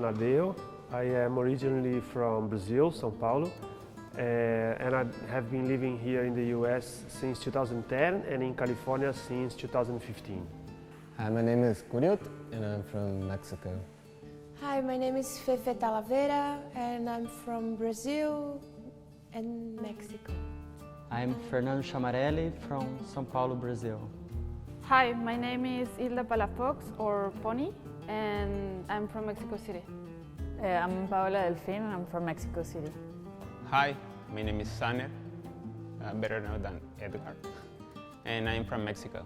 Amadeo. I am originally from Brazil, São Paulo, and I have been living here in the US since 2010 and in California since 2015. Hi, my name is Curiot and I'm from Mexico. Hi, my name is Fefe Talavera and I'm from Brazil and Mexico. I'm Fernando Chamarelli from São Paulo, Brazil. Hi, my name is Hilda Palafox, or Pony, and I'm from Mexico City. I'm Paola Delfin and I'm from Mexico City. Hi, my name is Saner, better known than Edgar, and I'm from Mexico.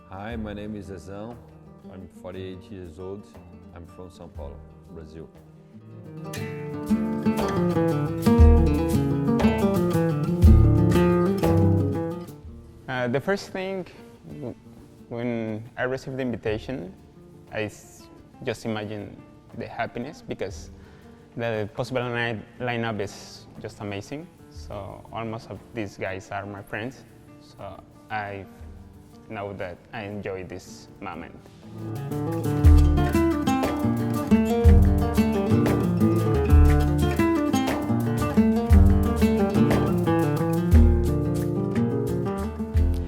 Hi, my name is Zezão. I'm 48 years old. I'm from São Paulo, Brazil. The first thing, when I received the invitation, I just imagined the happiness because the possible lineup is just amazing. So almost of these guys are my friends. So I know that I enjoy this moment.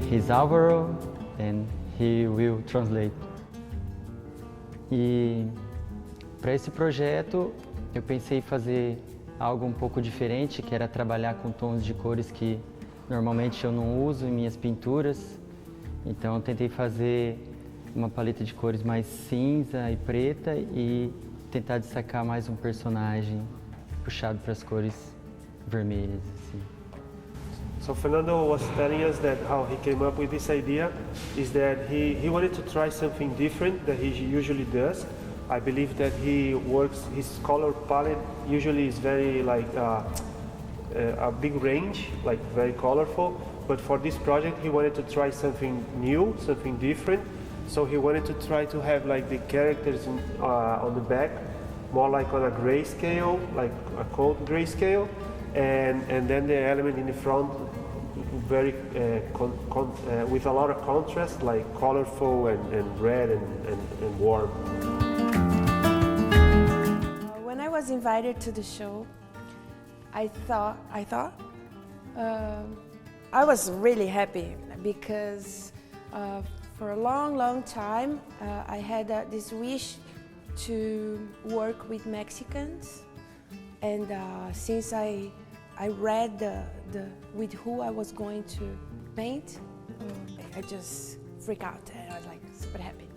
He's Álvaro and he will translate. E para esse projeto eu pensei em fazer algo um pouco diferente, que era trabalhar com tons de cores que normalmente eu não uso em minhas pinturas. Então eu tentei fazer uma paleta de cores mais cinza e preta e tentar destacar mais um personagem puxado para as cores vermelhas, assim. So Fernando was telling us that how he came up with this idea is that he wanted to try something different that he usually does. I believe that his color palette usually is very like a big range, like very colorful. But for this project, he wanted to try something new, something different. So he wanted to try to have like the characters on the back, more like on a grayscale, like a cold grayscale, and then the element in the front, very with a lot of contrast, like colorful and red and warm. When I was invited to the show, I was really happy because for a long time I had this wish to work with Mexicans, and since I read with who I was going to paint, I just freaked out and I was like super happy.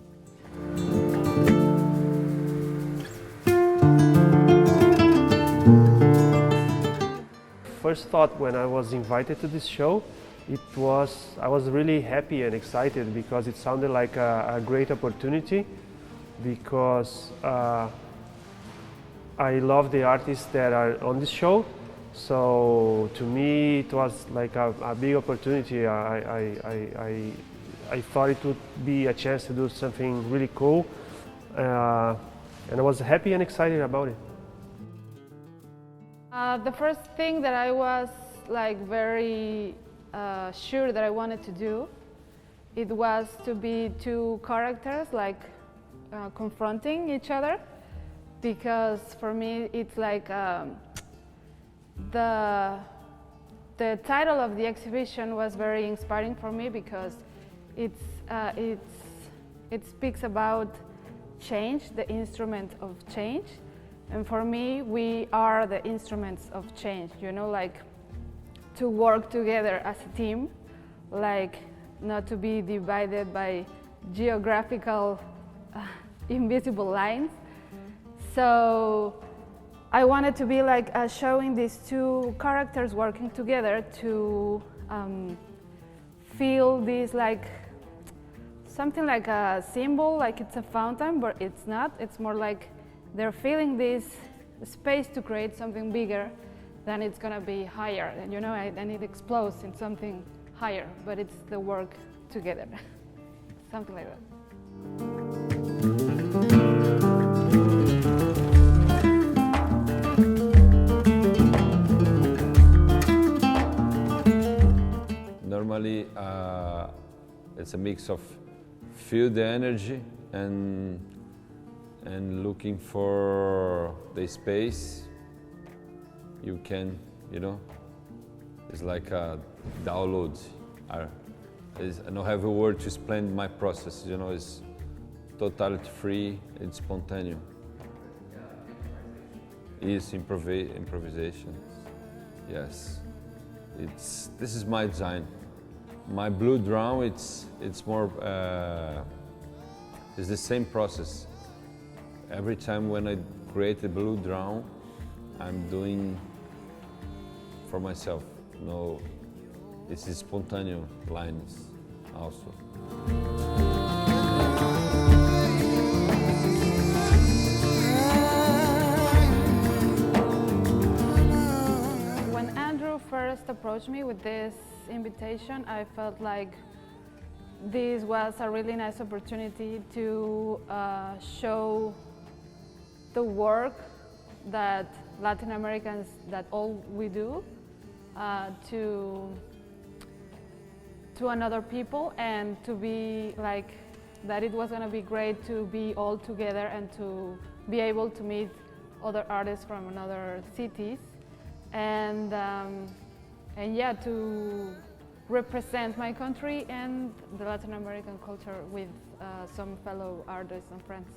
First thought when I was invited to this show, I was really happy and excited because it sounded like a great opportunity, because I love the artists that are on this show. So to me it was like a big opportunity. I thought it would be a chance to do something really cool, and I was happy and excited about it. The first thing that I was like very sure that I wanted to do, it was to be two characters like confronting each other, because for me it's like the title of the exhibition was very inspiring for me because it speaks about change, the instrument of change. And for me, we are the instruments of change, you know, like to work together as a team, like not to be divided by geographical invisible lines. So I wanted to be like showing these two characters working together to feel this like something like a symbol, like it's a fountain, but it's not. It's more like they're feeling this space to create something bigger, then it's gonna be higher, and you know, and it explodes in something higher, but it's the work together, something like that. Normally, it's a mix of feel the energy and and looking for the space, you can, you know, it's like a download. I don't have a word to explain my process, you know, it's totally free, it's spontaneous. It's improvisation, yes. This is my design. My blue drum, it's more, it's the same process. Every time when I create a blue drum, I'm doing for myself. No, this is spontaneous lines also. When Andrew first approached me with this invitation, I felt like this was a really nice opportunity to show the work that Latin Americans, that all we do, to another people, and to be like that it was going to be great to be all together and to be able to meet other artists from other cities, and yeah, to represent my country and the Latin American culture with some fellow artists and friends.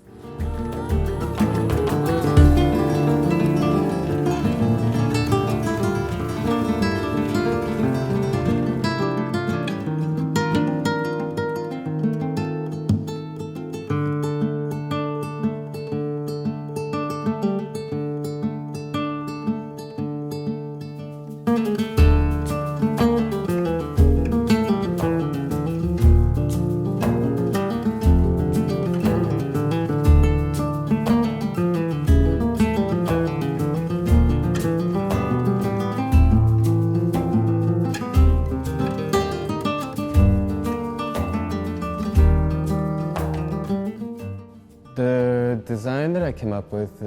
The design that I came up with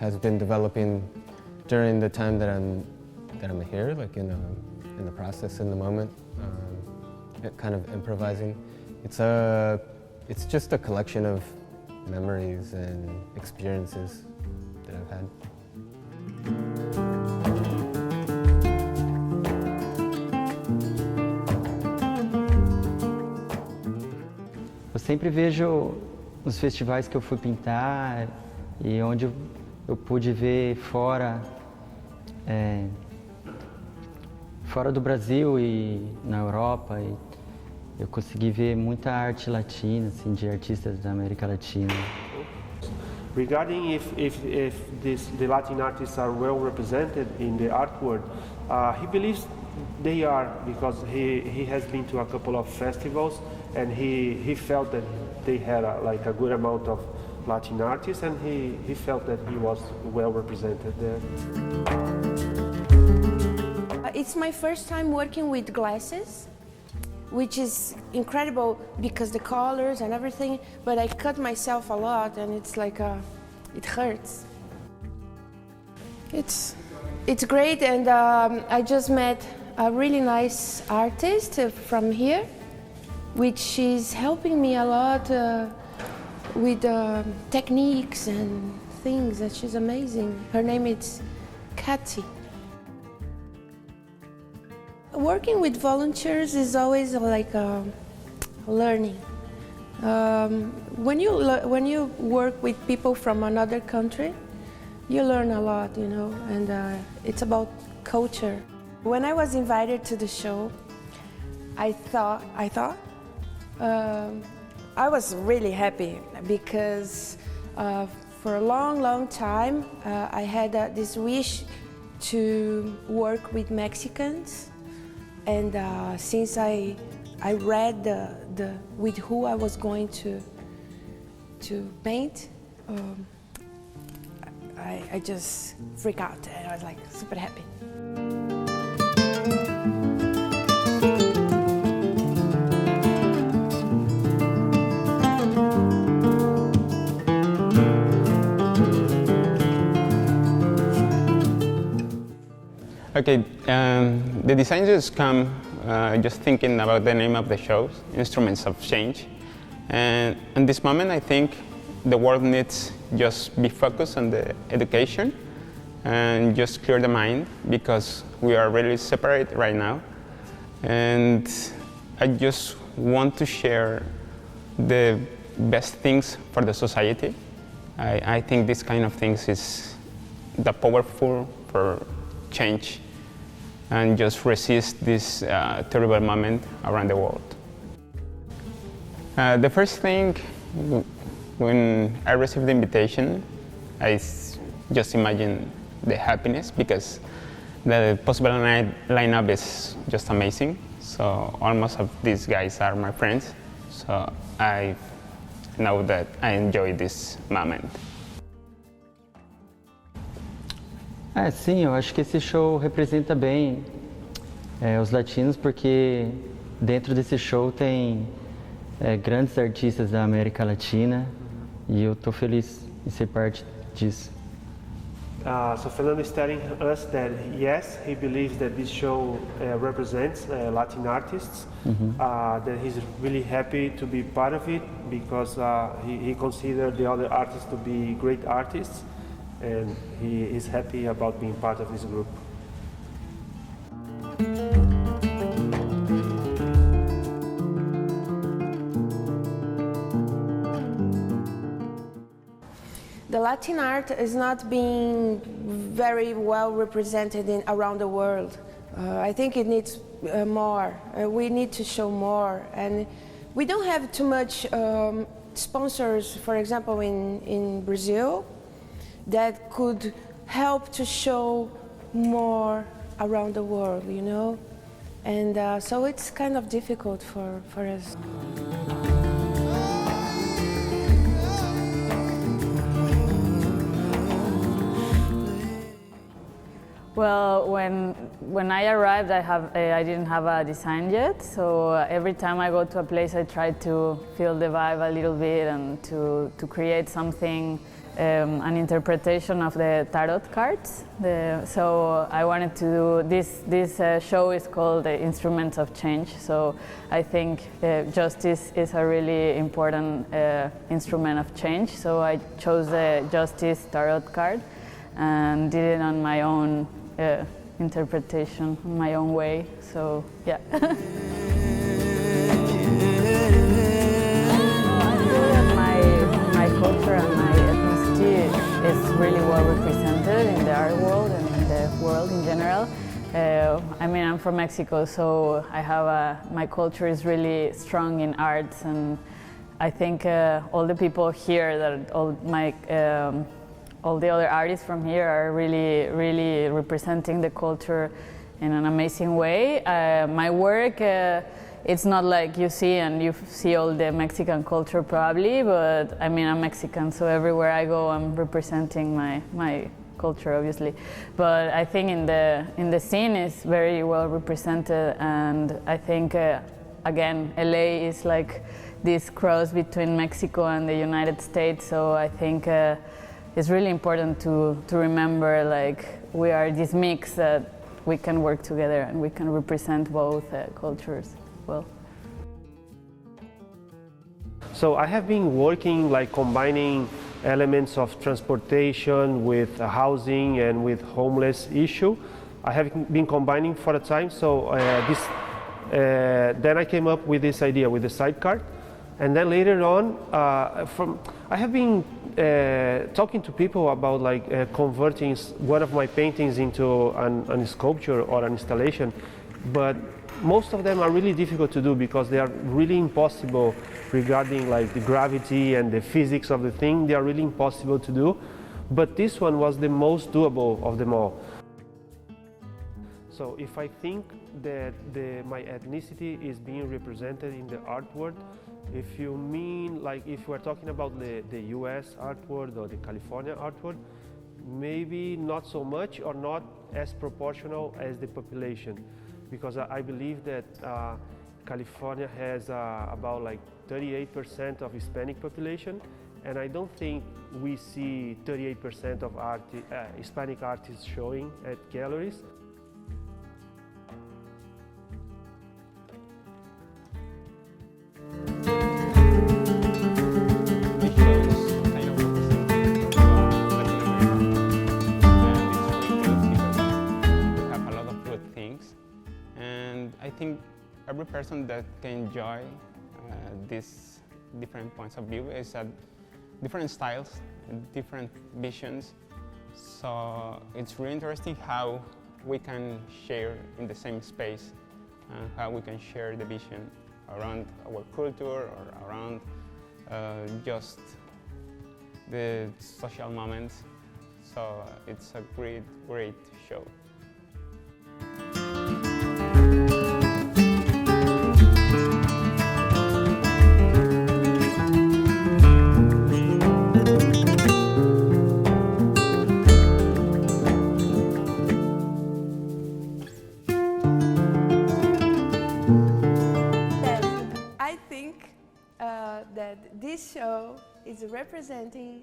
has been developing during the time that I'm here, like in the process, in the moment, kind of improvising. It's just a collection of memories and experiences that I've had. Eu sempre vejo nos festivais que eu fui pintar e onde eu pude ver fora do Brasil e na Europa, e eu consegui ver muita arte latina, assim, de artistas da América Latina. Regarding if the Latin artists are well represented in the art world, he believes they are, because he has been to a couple of festivals and he felt that they had a good amount of Latin artists, and he felt that he was well represented there. It's my first time working with glasses, which is incredible because the colors and everything, but I cut myself a lot and it's like it hurts. It's great, and I just met a really nice artist from here, which is helping me a lot with techniques and things, and she's amazing. Her name is Katy. Working with volunteers is always like learning. When you work with people from another country, you learn a lot, you know, and it's about culture. When I was invited to the show, I was really happy because for a long time I had this wish to work with Mexicans, and since I read with who I was going to paint, I just freaked out, and I was like super happy. Okay, the designs just come just thinking about the name of the shows, Instruments of Change. And in this moment, I think the world needs just be focused on the education and just clear the mind, because we are really separate right now. And I just want to share the best things for the society. I think this kind of things is the powerful for change and just resist this terrible moment around the world. The first thing, when I received the invitation, I just imagine the happiness, because the possible lineup is just amazing. So almost of these guys are my friends. So I know that I enjoy this moment. Sim, eu acho que esse show representa bem os latinos, porque dentro desse show tem grandes artistas da América Latina e eu estou feliz em ser parte disso. So Fernando is telling us that yes, he believes that this show represents Latin artists, that he's really happy to be part of it, because he considers the other artists to be great artists, and he is happy about being part of this group. The Latin art is not being very well represented around the world. I think it needs more. We need to show more, and we don't have too much sponsors, for example, in Brazil, that could help to show more around the world, you know? And so it's kind of difficult for us. Well, when I arrived, I didn't have a design yet. So every time I go to a place, I try to feel the vibe a little bit and to create something, an interpretation of the tarot cards. So I wanted to do this. This show is called the Instruments of Change. So I think justice is a really important instrument of change. So I chose the Justice tarot card and did it on my own interpretation, my own way. So yeah. my culture and my ethnicity is really well represented in the art world and in the world in general. I mean, I'm from Mexico, so I have my culture is really strong in arts, and I think all the people here, that all the other artists from here are really representing the culture in an amazing way. My work, it's not like you see all the Mexican culture probably, but I mean, I'm Mexican, so everywhere I go, I'm representing my culture, obviously. But I think in the scene is very well represented, and I think again, LA is like this cross between Mexico and the United States. So I think it's really important to remember, like, we are this mix that we can work together and we can represent both cultures well. So I have been working, like, combining elements of transportation with housing and with homeless issue. I have been combining for a time, so then I came up with this idea with the sidecar. And then later on, I have been talking to people about, like, converting one of my paintings into an sculpture or an installation, but most of them are really difficult to do because they are really impossible regarding, like, the gravity and the physics of the thing. They are really impossible to do, but this one was the most doable of them all. So if I think that my ethnicity is being represented in the art world, if you mean, like, if we're talking about the US art world or the California art world, maybe not so much or not as proportional as the population, because I believe that California has about, like, 38% of Hispanic population, and I don't think we see 38% of Hispanic artists showing at galleries. This shows think every person that can enjoy these different points of view is different styles, different visions. So it's really interesting how we can share in the same space, how we can share the vision around our culture or around just the social moments. So it's a great, great show. I think that this show is representing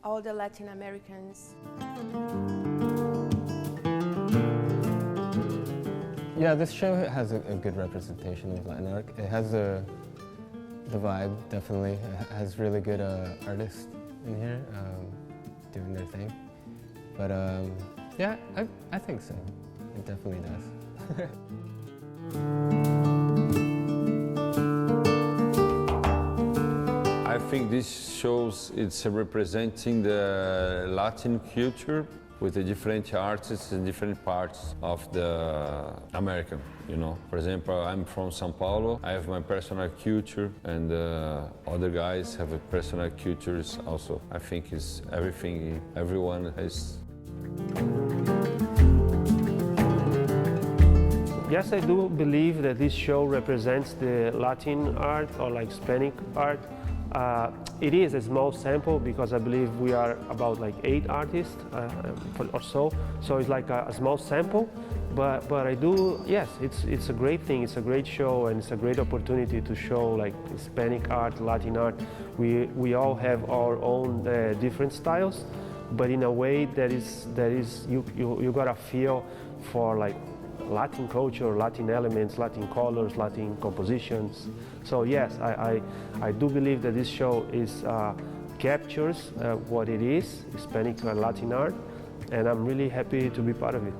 all the Latin Americans. Yeah, this show has a good representation of Latin art. It has the vibe, definitely. It has really good artists in here doing their thing. But yeah, I think so. It definitely does. I think this shows it's representing the Latin culture with the different artists in different parts of the American, you know. For example, I'm from São Paulo. I have my personal culture, and other guys have a personal cultures also. I think it's everything, everyone has. Yes, I do believe that this show represents the Latin art or like Hispanic art. It is a small sample because I believe we are about like 8 artists or so. So it's like a small sample, but I do, yes, it's a great thing. It's a great show and it's a great opportunity to show like Hispanic art, Latin art. We all have our own different styles, but in a way that is you got a feel for like Latin culture, Latin elements, Latin colors, Latin compositions. So yes, I do believe that this show captures what it is, Hispanic and Latin art, and I'm really happy to be part of it.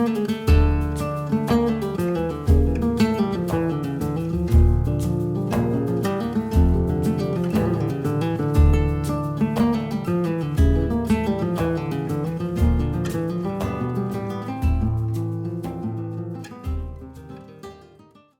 Bye.